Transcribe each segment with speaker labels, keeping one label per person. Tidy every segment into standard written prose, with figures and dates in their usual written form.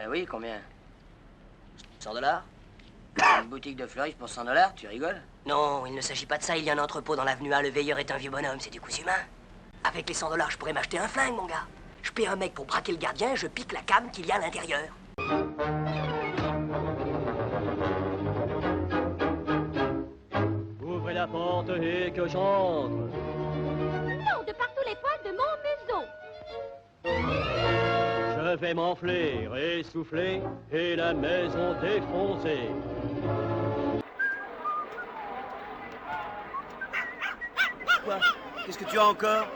Speaker 1: Oui, combien?
Speaker 2: 100 $.
Speaker 1: Une boutique de fleuriste pour 100 $, tu rigoles?
Speaker 2: Non, il ne s'agit pas de ça. Il y a un entrepôt dans l'avenue A. Le veilleur est un vieux bonhomme, c'est du cousu humain. Avec les 100 $, je pourrais m'acheter un flingue, mon gars. Je paie un mec pour braquer le gardien et je pique la cam qu'il y a à l'intérieur.
Speaker 3: Ouvrez la porte et que j'entre.
Speaker 4: Non, de par tous les poils de mon museau.
Speaker 3: Je vais m'enfler, essouffler et la maison défoncer.
Speaker 5: Quoi? Qu'est-ce que tu as encore?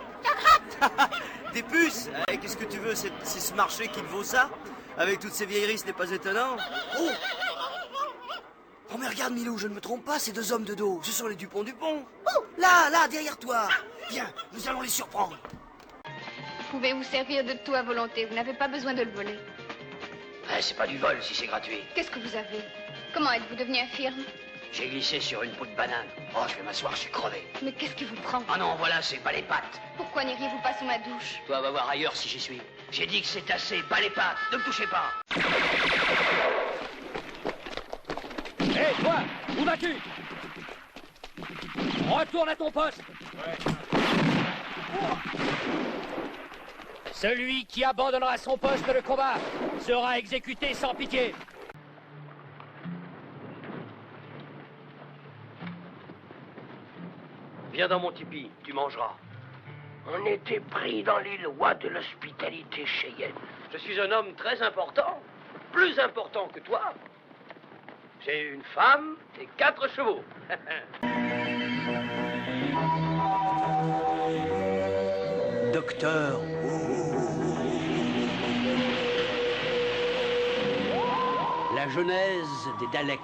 Speaker 5: Des puces? Qu'est-ce que tu veux? C'est ce marché qui te vaut ça? Avec toutes ces vieilleries, ce n'est pas étonnant. Oh! Oh mais regarde Milou, je ne me trompe pas, ces deux hommes de dos, ce sont les Dupont-Dupont. Oh! Là, derrière toi. Viens, nous allons les surprendre.
Speaker 6: Vous pouvez vous servir de tout à volonté, vous n'avez pas besoin de le voler.
Speaker 1: C'est pas du vol si c'est gratuit.
Speaker 6: Qu'est-ce que vous avez? Comment êtes-vous devenu infirme?
Speaker 1: J'ai glissé sur une peau de banane. Oh, je vais m'asseoir, je suis crevé.
Speaker 6: Mais qu'est-ce qui vous prend?
Speaker 1: Ah non, voilà, c'est pas les pattes.
Speaker 6: Pourquoi n'iriez-vous pas sous ma douche?
Speaker 1: Toi, va voir ailleurs si j'y suis. J'ai dit que c'est assez, pas les pattes. Ne me touchez pas.
Speaker 3: Hé, toi, où vas-tu? Retourne à ton poste. Celui qui abandonnera son poste de combat sera exécuté sans pitié.
Speaker 1: Viens dans mon tipi, tu mangeras. On était pris dans les lois de l'hospitalité cheyenne. Je suis un homme très important, plus important que toi. J'ai une femme et 4 chevaux.
Speaker 5: Docteur.
Speaker 1: La genèse des Daleks.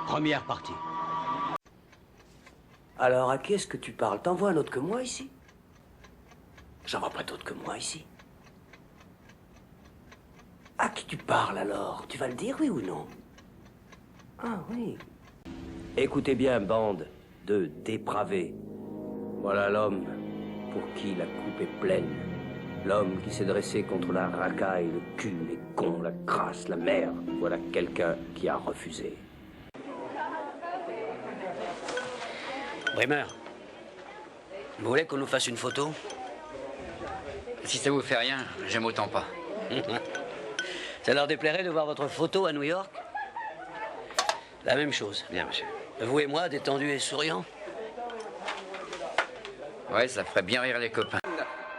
Speaker 1: Première partie.
Speaker 2: Alors, à qui est-ce que tu parles? T'en vois un autre que moi ici? J'en vois pas d'autre que moi ici. À qui tu parles alors? Tu vas le dire, oui ou non? Ah oui. Écoutez bien, bande de dépravés. Voilà l'homme pour qui la coupe est pleine. L'homme qui s'est dressé contre la racaille, le cul, les cons, la crasse, la merde. Voilà quelqu'un qui a refusé.
Speaker 1: Bremer, vous voulez qu'on nous fasse une photo?
Speaker 7: Si ça vous fait rien, j'aime autant pas.
Speaker 1: Ça leur déplairait de voir votre photo à New York? La même chose.
Speaker 7: Bien, monsieur.
Speaker 1: Vous et moi, détendus et souriants?
Speaker 7: Ouais, ça ferait bien rire les copains.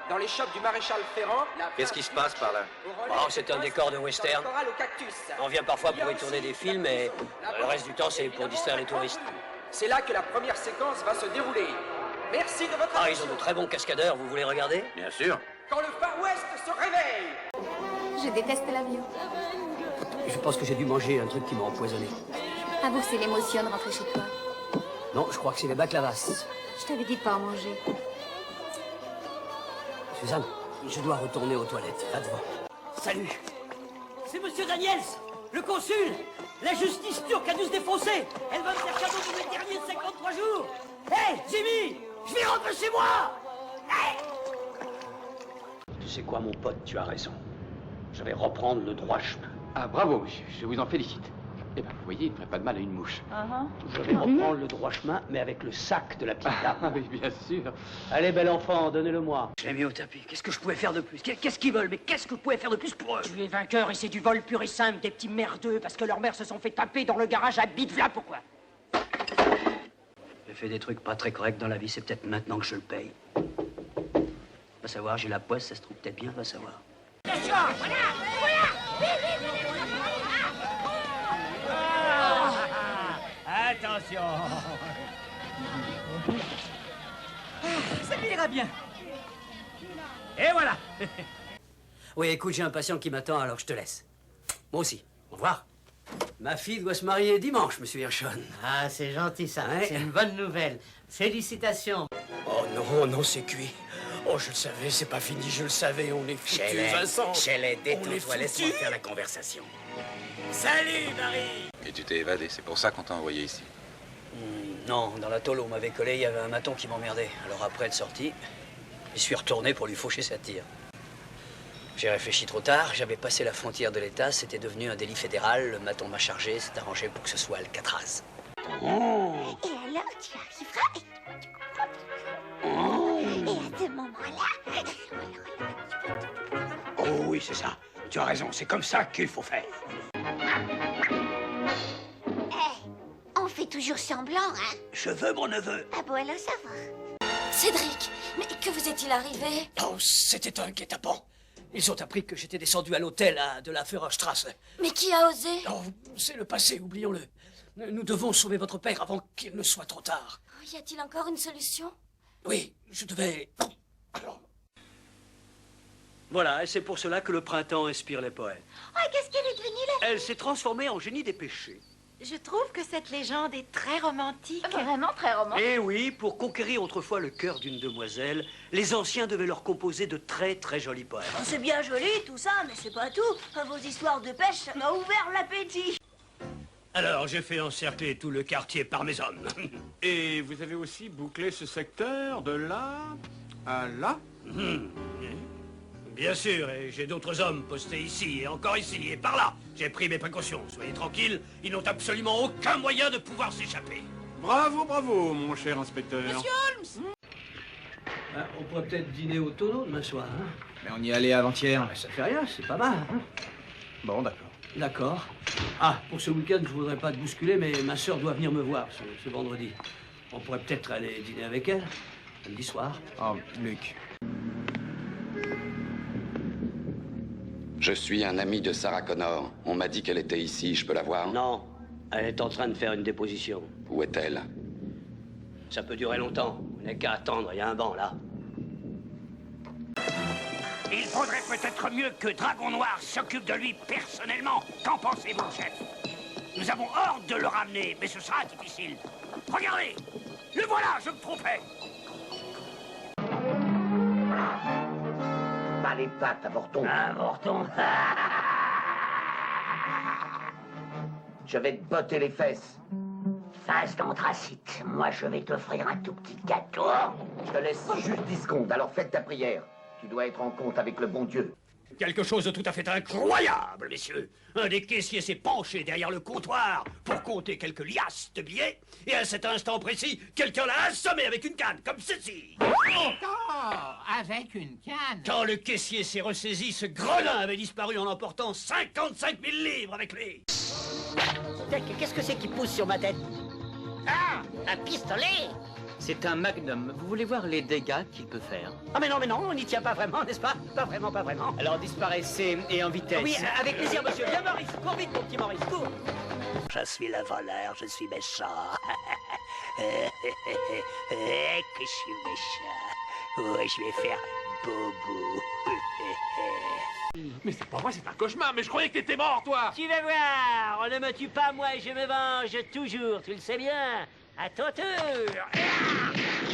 Speaker 8: Dans les shops du maréchal Ferrand,
Speaker 7: Qu'est-ce qui se passe par là?
Speaker 1: Oh, c'est un décor de western. On vient parfois pour y tourner des films, et le reste du temps, c'est pour distraire les touristes.
Speaker 8: C'est là que la première séquence va se dérouler. Merci de votre
Speaker 1: Ah, ils
Speaker 8: attention.
Speaker 1: ont de très bons cascadeurs, vous voulez regarder?
Speaker 7: Bien sûr.
Speaker 8: Quand le Far West se réveille.
Speaker 6: Je déteste l'avion.
Speaker 2: Je pense que j'ai dû manger un truc qui m'a empoisonné.
Speaker 6: Avoue que c'est l'émotion de rentrer chez toi.
Speaker 2: Non, je crois que c'est les baklavas.
Speaker 6: Je t'avais dit de pas en manger.
Speaker 2: Suzanne, je dois retourner aux toilettes. Va devant. Salut. C'est Monsieur Daniels, le consul. La justice turque a dû se défoncer. Elle va me faire cadeau de mes derniers de 53 jours. Hé, Jimmy, je vais rentrer chez moi.
Speaker 1: Tu sais quoi, mon pote, tu as raison. Je vais reprendre le droit chemin.
Speaker 9: Ah, bravo, monsieur, je vous en félicite. Eh ben, vous voyez, il ne ferait pas de mal à une mouche.
Speaker 1: Je vais reprendre le droit chemin, mais avec le sac de la petite
Speaker 9: Ah
Speaker 1: dame.
Speaker 9: oui, bien sûr.
Speaker 1: Allez, bel enfant, donnez-le-moi. Je l'ai mis au tapis. Qu'est-ce que je pouvais faire de plus? Qu'est-ce qu'ils veulent? Mais qu'est-ce que je pouvais faire de plus pour eux?
Speaker 2: Tu es vainqueur et c'est du vol pur et simple, des petits merdeux, parce que leurs mères se sont fait taper dans le garage à bite, voilà pourquoi.
Speaker 1: J'ai fait des trucs pas très corrects dans la vie, c'est peut-être maintenant que je le paye. Va savoir, j'ai la poisse, ça se trouve peut-être bien, va savoir.
Speaker 3: Attention. Ça ira bien. Et voilà.
Speaker 1: Oui, écoute, j'ai un patient qui m'attend, alors je te laisse. Moi aussi. Au revoir. Ma fille doit se marier dimanche, monsieur Hirschon.
Speaker 10: Ah, c'est gentil ça.
Speaker 1: Ouais.
Speaker 10: C'est une bonne nouvelle. Félicitations.
Speaker 5: Oh non, c'est cuit. Oh, je le savais, c'est pas fini, je le savais, on est foutus, Vincent.
Speaker 7: détends-toi, laisse-moi faire la conversation.
Speaker 5: Salut, Marie.
Speaker 7: Et tu t'es évadé, c'est pour ça qu'on t'a envoyé ici.
Speaker 1: Non, dans la tôle où on m'avait collé, il y avait un maton qui m'emmerdait. Alors après être sorti, je suis retourné pour lui faucher sa tire.
Speaker 7: J'ai réfléchi trop tard, j'avais passé la frontière de l'État, c'était devenu un délit fédéral, le maton m'a chargé, c'est arrangé pour que ce soit Alcatraz.
Speaker 4: Et alors, tu arriveras et tu comprends. Et à ce moment-là...
Speaker 1: Oh oui, c'est ça. Tu as raison, c'est comme ça qu'il faut faire.
Speaker 4: On fait toujours semblant, hein?
Speaker 1: Je veux mon neveu.
Speaker 4: Ah bon, alors ça va.
Speaker 11: Cédric, mais que vous est-il arrivé?
Speaker 1: Oh, c'était un guet-apens. Ils ont appris que j'étais descendu à l'hôtel de la Führerstrasse.
Speaker 11: Mais qui a osé?
Speaker 1: Oh, c'est le passé, oublions-le. Nous devons sauver votre père avant qu'il ne soit trop tard.
Speaker 11: Y a-t-il encore une solution?
Speaker 1: Oui, je devais... Alors...
Speaker 2: Voilà, et c'est pour cela que le printemps inspire les poètes.
Speaker 4: Oh, qu'est-ce qu'elle est devenue là?
Speaker 2: Elle s'est transformée en génie des péchés.
Speaker 12: Je trouve que cette légende est très romantique.
Speaker 4: Vraiment très romantique.
Speaker 2: Eh oui, pour conquérir autrefois le cœur d'une demoiselle, les anciens devaient leur composer de très très jolis poèmes.
Speaker 13: C'est bien joli tout ça, mais c'est pas tout. Vos histoires de pêche, ça m'a ouvert l'appétit.
Speaker 1: Alors, j'ai fait encercler tout le quartier par mes hommes.
Speaker 14: Et vous avez aussi bouclé ce secteur de là à là?
Speaker 1: Bien sûr, et j'ai d'autres hommes postés ici et encore ici et par là. J'ai pris mes précautions. Soyez tranquilles, ils n'ont absolument aucun moyen de pouvoir s'échapper.
Speaker 14: Bravo, bravo, mon cher inspecteur.
Speaker 13: Monsieur Holmes!
Speaker 2: On pourrait peut-être dîner au tonneau demain soir, hein?
Speaker 15: Mais on y allait avant-hier.
Speaker 2: Ça fait rien, c'est pas mal, hein?
Speaker 15: Bon, d'accord.
Speaker 2: D'accord. Ah, pour ce week-end, je voudrais pas te bousculer, mais ma sœur doit venir me voir ce vendredi. On pourrait peut-être aller dîner avec elle, samedi soir.
Speaker 15: Oh, Luc.
Speaker 16: Je suis un ami de Sarah Connor. On m'a dit qu'elle était ici. Je peux la voir?
Speaker 2: Non, elle est en train de faire une déposition.
Speaker 16: Où est-elle?
Speaker 2: Ça peut durer longtemps. On n'a qu'à attendre, il y a un banc là.
Speaker 1: Il faudrait peut-être mieux que Dragon Noir s'occupe de lui personnellement. Qu'en pensez-vous, chef? Nous avons ordre de le ramener, mais ce sera difficile. Regardez! Le voilà, je me trompais!
Speaker 17: Pas les pattes, avorton.
Speaker 1: Avorton.
Speaker 17: Je vais te botter les fesses.
Speaker 1: Face d'anthracite, moi je vais t'offrir un tout petit gâteau.
Speaker 17: Je te laisse juste 10 secondes, alors faites ta prière. Tu dois être en compte avec le bon Dieu.
Speaker 1: Quelque chose de tout à fait incroyable, messieurs. Un des caissiers s'est penché derrière le comptoir pour compter quelques liasses de billets. Et à cet instant précis, quelqu'un l'a assommé avec une canne, comme ceci.
Speaker 10: Encore avec une canne.
Speaker 1: Quand le caissier s'est ressaisi, ce gredin avait disparu en emportant 55 000 livres avec lui.
Speaker 10: Qu'est-ce que c'est qui pousse sur ma tête? Ah, un pistolet.
Speaker 7: C'est un magnum. Vous voulez voir les dégâts qu'il peut faire?
Speaker 10: Ah mais non, on n'y tient pas vraiment, n'est-ce pas? Pas vraiment.
Speaker 7: Alors disparaissez et en vitesse.
Speaker 10: Oui, avec plaisir, monsieur. Viens, Maurice, cours vite, mon petit Maurice, cours.
Speaker 1: Je suis le voleur, je suis méchant. Que je suis méchant. Oui, je vais faire bobo.
Speaker 14: Mais c'est pas vrai, c'est un cauchemar, mais je croyais que t'étais mort, toi.
Speaker 10: Tu vas voir, on ne me tue pas, moi, je me venge toujours, tu le sais bien. À ton tour.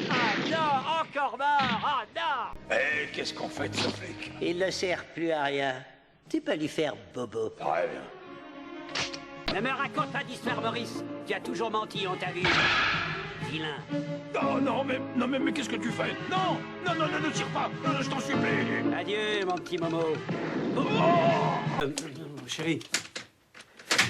Speaker 10: Ah non, encore mort. Ah non.
Speaker 1: Eh, qu'est-ce qu'on fait de ce flic?
Speaker 10: Il ne sert plus à rien. Tu peux lui faire bobo.
Speaker 1: Très bien.
Speaker 10: Ne me raconte pas d'histoire, Maurice. Tu as toujours menti, on t'a vu. Vilain.
Speaker 1: Oh non, mais qu'est-ce que tu fais? Non, ne tire pas. Je t'en supplie.
Speaker 10: Adieu, mon petit Momo.
Speaker 2: Chérie.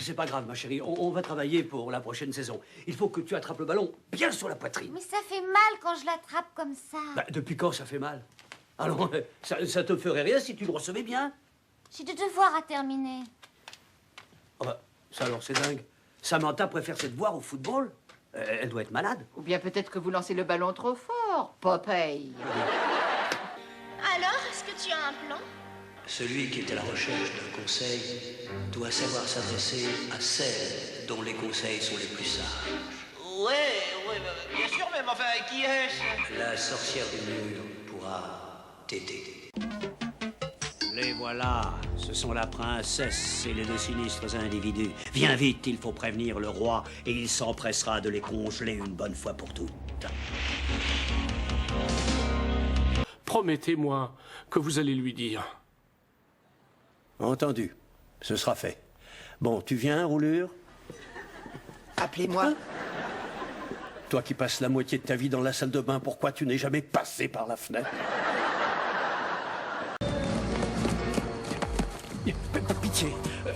Speaker 2: C'est pas grave, ma chérie. On va travailler pour la prochaine saison. Il faut que tu attrapes le ballon bien sur la poitrine.
Speaker 4: Mais ça fait mal quand je l'attrape comme ça.
Speaker 2: Bah, depuis quand ça fait mal? Alors, ça te ferait rien si tu le recevais bien?
Speaker 4: J'ai des devoirs à terminer.
Speaker 2: Oh bah, ça alors, c'est dingue. Samantha préfère ses devoirs au football. Elle doit être malade.
Speaker 12: Ou bien peut-être que vous lancez le ballon trop fort, Popeye.
Speaker 4: Alors, est-ce que tu as un plan?
Speaker 2: Celui qui est à la recherche d'un conseil doit savoir s'adresser à celle dont les conseils sont les plus sages.
Speaker 5: Ouais, bien sûr, mais enfin, qui est-ce?
Speaker 2: La sorcière du mur pourra t'aider. Les voilà, ce sont la princesse et les deux sinistres individus. Viens vite, il faut prévenir le roi et il s'empressera de les congeler une bonne fois pour toutes.
Speaker 18: Promettez-moi que vous allez lui dire.
Speaker 2: Entendu, ce sera fait. Bon, tu viens, Roulure?
Speaker 10: Appelez-moi.
Speaker 2: Toi qui passes la moitié de ta vie dans la salle de bain, pourquoi tu n'es jamais passé par la fenêtre?
Speaker 18: pitié,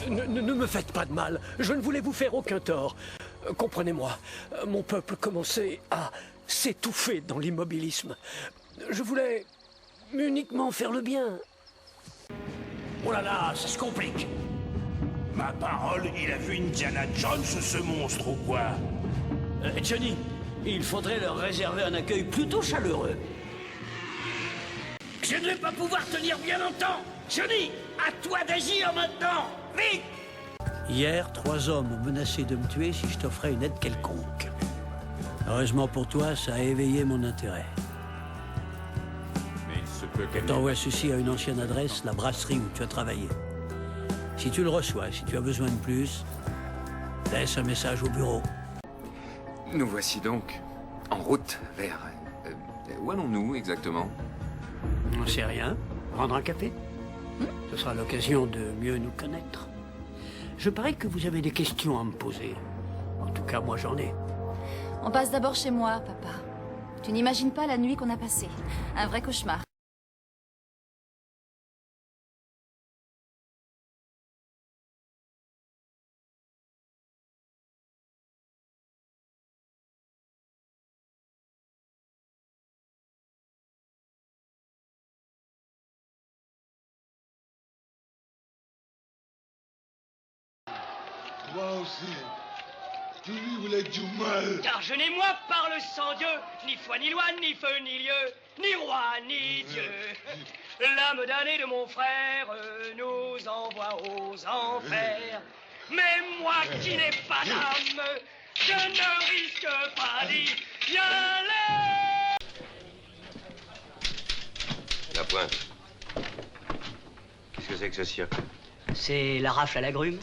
Speaker 18: ne me faites pas de mal. Je ne voulais vous faire aucun tort. Comprenez-moi, mon peuple commençait à s'étouffer dans l'immobilisme. Je voulais uniquement faire le bien.
Speaker 19: Oh là là, ça se complique. Ma parole, il a vu Indiana Jones, ce monstre, ou quoi?
Speaker 10: Johnny, il faudrait leur réserver un accueil plutôt chaleureux.
Speaker 19: Je ne vais pas pouvoir tenir bien longtemps. Johnny, à toi d'agir maintenant. Vite!
Speaker 10: Hier, 3 hommes ont menacé de me tuer si je t'offrais une aide quelconque. Heureusement pour toi, ça a éveillé mon intérêt.
Speaker 14: Mais il se peut
Speaker 10: Je t'envoie ceci à une ancienne adresse, la brasserie où tu as travaillé. Si tu le reçois, si tu as besoin de plus, laisse un message au bureau.
Speaker 20: Nous voici donc en route vers... où allons-nous exactement?
Speaker 10: On ne sait rien. Prendre un café? Ce sera l'occasion de mieux nous connaître. Je parie que vous avez des questions à me poser. En tout cas, moi j'en ai.
Speaker 21: On passe d'abord chez moi, papa. Tu n'imagines pas la nuit qu'on a passée. Un vrai cauchemar.
Speaker 22: Toi aussi, tu lui voulais du mal.
Speaker 1: Car je n'ai moi par le sang Dieu, ni foi ni loi, ni feu ni lieu, ni roi ni Dieu. L'âme damnée de mon frère nous envoie aux enfers. Mais moi qui n'ai pas d'âme, je ne risque pas d'y aller.
Speaker 23: La pointe. Qu'est-ce que c'est que ce cirque?
Speaker 7: C'est la rafle à l'agrumes.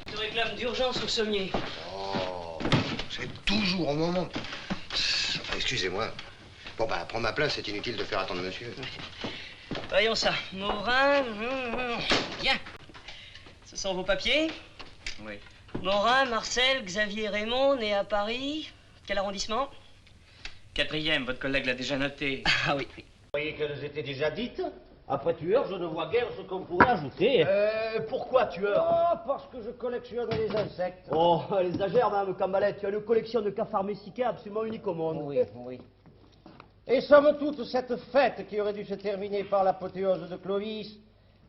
Speaker 1: Je réclame d'urgence au sommier.
Speaker 23: Oh, c'est toujours au moment. Excusez-moi. Bon, bah, prends ma place, c'est inutile de faire attendre monsieur.
Speaker 1: Voyons ça. Morin. Bien. Ce sont vos papiers?
Speaker 23: Oui.
Speaker 1: Morin, Marcel, Xavier Raymond, né à Paris. Quel arrondissement?
Speaker 8: 4e, votre collègue l'a déjà noté.
Speaker 1: Ah oui.
Speaker 8: Vous croyez qu'elles étaient déjà dites? Après tueur, je ne vois guère ce qu'on pourrait ajouter.
Speaker 1: Pourquoi tueur?
Speaker 8: Oh, parce que je collectionne les insectes.
Speaker 1: Oh, elle exagère, Mme Cambalette. Tu as une collection de cafards mexicains absolument unique au monde.
Speaker 8: Oui, oui. Et somme toute, cette fête qui aurait dû se terminer par l'apothéose de Clovis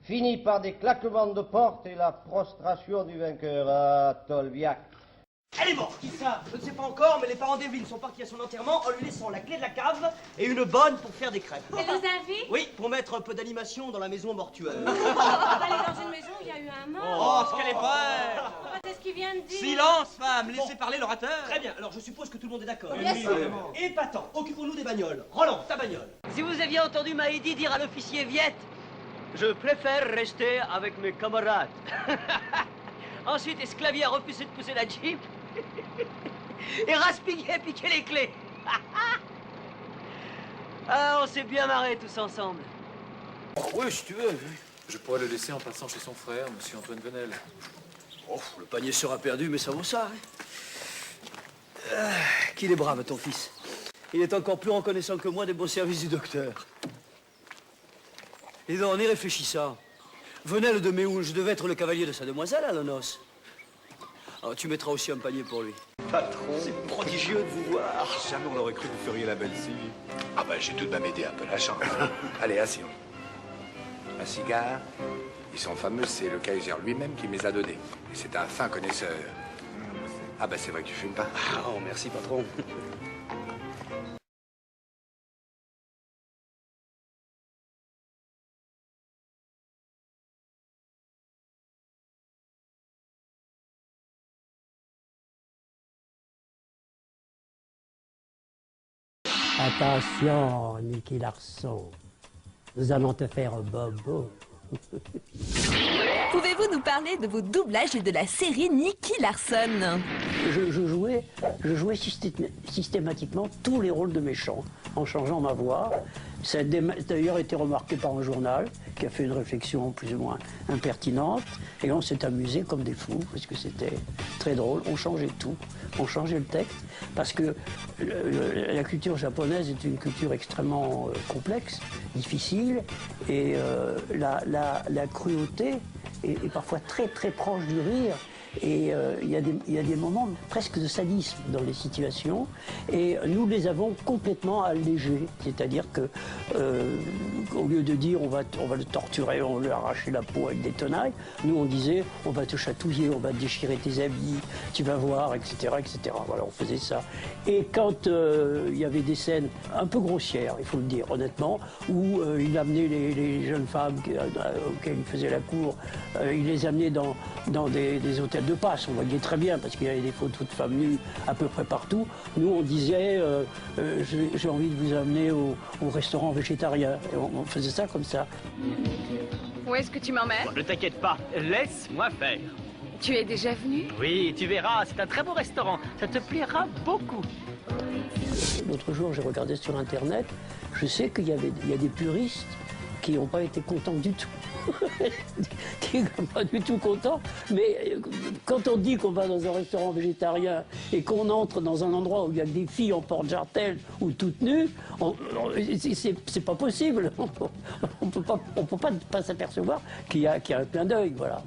Speaker 8: finit par des claquements de porte et la prostration du vainqueur à Tolbiac.
Speaker 1: Elle est morte. Qui ça? Je ne sais pas encore, mais les parents d'Evelyne sont partis à son enterrement en lui laissant la clé de la cave et une bonne pour faire des crêpes.
Speaker 21: Elle nous invite?
Speaker 1: Oui, pour mettre un peu d'animation dans la maison mortuaire.
Speaker 21: On va aller dans une maison où il y a eu un mort.
Speaker 1: Oh, ce qu'elle est vraie!
Speaker 21: C'est ce qu'il vient de dire.
Speaker 1: Silence, femme! Laissez parler l'orateur. Très bien, alors je suppose que tout le monde est d'accord.
Speaker 21: Bien sûr.
Speaker 1: Épatant, occupons-nous des bagnoles. Roland, ta bagnole. Si vous aviez entendu Maïdi dire à l'officier Viette, je préfère rester avec mes camarades. Ensuite, Esclavier a refusé de pousser la Jeep. Et Raspiguet a piqué les clés. Ah, on s'est bien marré tous ensemble.
Speaker 15: Oui, si tu veux. Je pourrais le laisser en passant chez son frère, monsieur Antoine Venel.
Speaker 2: Oh, le panier sera perdu, mais ça vaut ça. Qu'il est brave, ton fils. Il est encore plus reconnaissant que moi des bons services du docteur. Et donc, en y réfléchissant, Venel de Méhoul, je devais être le cavalier de sa demoiselle à la noce. Alors, tu mettras aussi un panier pour lui.
Speaker 15: Patron.
Speaker 2: C'est prodigieux de vous voir.
Speaker 15: Jamais on aurait cru que vous feriez la belle-ci.
Speaker 23: Ah ben, j'ai tout de même aidé un peu la chance. Allez, asseyons. Un cigare, ils sont fameux, c'est le Kaiser lui-même qui me les a donnés. Et c'est un fin connaisseur. Ah ben, c'est vrai que tu fumes pas.
Speaker 2: Oh, merci, patron.
Speaker 10: Attention, Nicky Larson. Nous allons te faire un bobo.
Speaker 24: Pouvez-vous nous parler de vos doublages et de la série Nicky Larson?
Speaker 10: Je jouais systématiquement tous les rôles de méchants en changeant ma voix. Ça a d'ailleurs été remarqué par un journal qui a fait une réflexion plus ou moins impertinente. Et on s'est amusé comme des fous parce que c'était très drôle. On changeait tout. On changeait le texte parce que la culture japonaise est une culture extrêmement complexe, difficile. Et la cruauté est parfois très très proche du rire. Et il y a des moments presque de sadisme dans les situations. Et nous les avons complètement allégés. C'est-à-dire que au lieu de dire on va le torturer, on va lui arracher la peau avec des tenailles, nous on disait on va te chatouiller, on va te déchirer tes habits, tu vas voir, etc. etc. Voilà, on faisait ça. Et quand il y avait des scènes un peu grossières, il faut le dire honnêtement, où il amenait les jeunes femmes auxquelles il faisait la cour, il les amenait dans des hôtels de passe, on voyait très bien parce qu'il y avait des photos de femmes nues à peu près partout. Nous on disait j'ai envie de vous amener au restaurant végétarien. Et on faisait ça comme ça.
Speaker 3: Où est-ce que tu m'emmènes?
Speaker 6: Ne t'inquiète pas, laisse-moi faire.
Speaker 3: Tu es déjà venu?
Speaker 6: Oui, tu verras, c'est un très beau restaurant. Ça te plaira beaucoup.
Speaker 10: L'autre jour, j'ai regardé sur Internet, je sais qu'il y a des puristes qui n'ont pas été contents du tout. Qui n'est pas du tout content, mais quand on dit qu'on va dans un restaurant végétarien et qu'on entre dans un endroit où il y a des filles en porte-jartel ou toutes nues, c'est pas possible. On peut pas s'apercevoir qu'il y a un clin d'œil, voilà.